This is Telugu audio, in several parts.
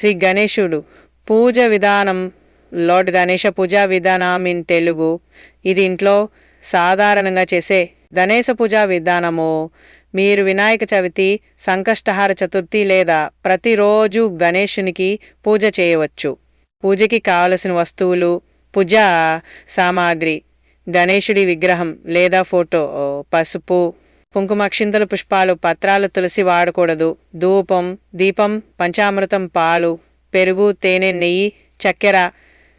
శ్రీ గణేశుడు పూజ విధానం. లార్డ్ గణేష పూజా విధానం ఇన్ తెలుగు. ఇది ఇంట్లో సాధారణంగా చేసే గణేశ పూజా విధానము. మీరు వినాయక చవితి, సంకష్టహార చతుర్థి లేదా ప్రతిరోజు గణేశునికి పూజ చేయవచ్చు. పూజకి కావలసిన వస్తువులు: పూజా సామాగ్రి, గణేశుడి విగ్రహం లేదా ఫోటో, పసుపు, కుంకుమ, అక్షింతలు, పుష్పాలు, పత్రాలు, తులసి వాడకూడదు. ధూపం, దీపం, పంచామృతం, పాలు, పెరుగు, తేనె, నెయ్యి, చక్కెర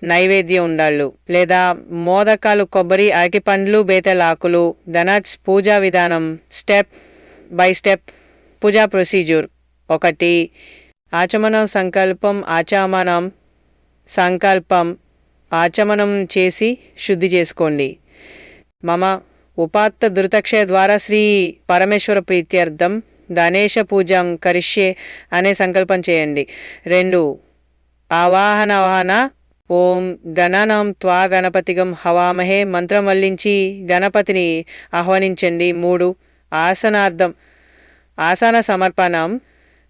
నైవేద్యం ఉండాళ్ళు. లేదా మోదకాలు, కొబ్బరి, అరటిపండ్లు, బేతలాకులు. ధనట్స్ పూజా విధానం. Step by step puja procedure. 1. ఆచమనం సంకల్పం. ఆచమనం చేసి శుద్ధి చేసుకోండి. మమ ఉపాత్త ధృతక్షయ ద్వారా శ్రీ పరమేశ్వర ప్రీత్యర్థం గణేశ పూజం కరిష్యే అనే సంకల్పం చేయండి. 2. ఆవాహన. ఓం గణానాం త్వా గణపతిగం హవామహే మంత్రం వల్లించి గణపతిని ఆహ్వానించండి. 3. ఆసనార్థం. ఆసన సమర్పణం.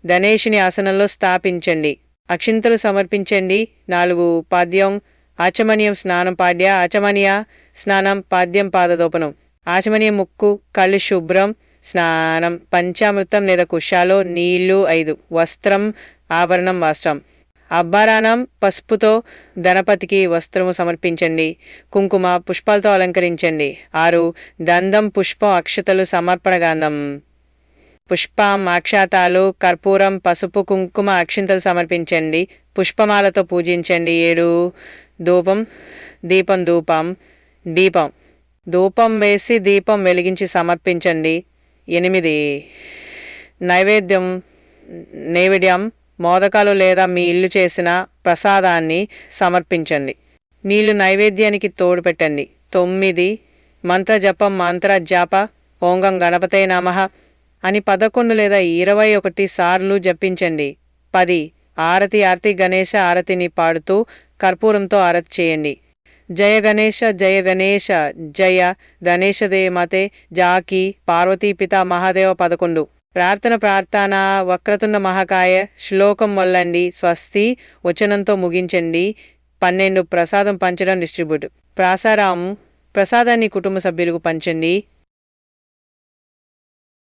గణేశుని ఆసనంలో స్థాపించండి. అక్షింతలు సమర్పించండి. 4. పాద్యం. ఆచమనీయం స్నానం. పాడ్య ఆచమనీయ స్నానం. పాద్యం పాదదోపనం. ఆచమనీయ ముక్కు, కళ్ళు శుభ్రం. స్నానం. పంచామృతం లేదా కుషాలో నీళ్లు. 5. వస్త్రం, ఆభరణం, వస్త్రం. అభరణం. పసుపుతో గణపతికి వస్త్రము సమర్పించండి. కుంకుమ, పుష్పాలతో అలంకరించండి. 6. దండం, పుష్పం, అక్షతలు, సమర్పణ గంధం. పుష్పం, అక్షతాలు, కర్పూరం, పసుపు, కుంకుమ, అక్షింతలు సమర్పించండి. పుష్పమాలతో పూజించండి. 7. ధూపం, దీపం, దీపం ధూపం వేసి దీపం వెలిగించి సమర్పించండి. 8. నైవేద్యం, మోదకాలు లేదా మీ ఇల్లు చేసిన ప్రసాదాన్ని సమర్పించండి. నీళ్లు నైవేద్యానికి తోడు పెట్టండి. 9. మంత్రజపం. మంత్రజప ఓంగం గణపతే నమః అని 11 లేదా 21 సార్లు జపించండి. 10. ఆరతి గణేశ ఆరతిని పాడుతూ కర్పూరంతో ఆరతి చేయండి. జయ గణేశ జయ గణేశ జయ గణేశదే మతే జాకి పార్వతీపిత మహాదేవ. 11. ప్రార్థన వక్రతుండ మహాకాయ శ్లోకం వల్లండి. స్వస్తి వచనంతో ముగించండి. 12. ప్రసాదం పంచడం, డిస్ట్రిబ్యూట్. ప్రసాదాన్ని కుటుంబ సభ్యులకు పంచండి.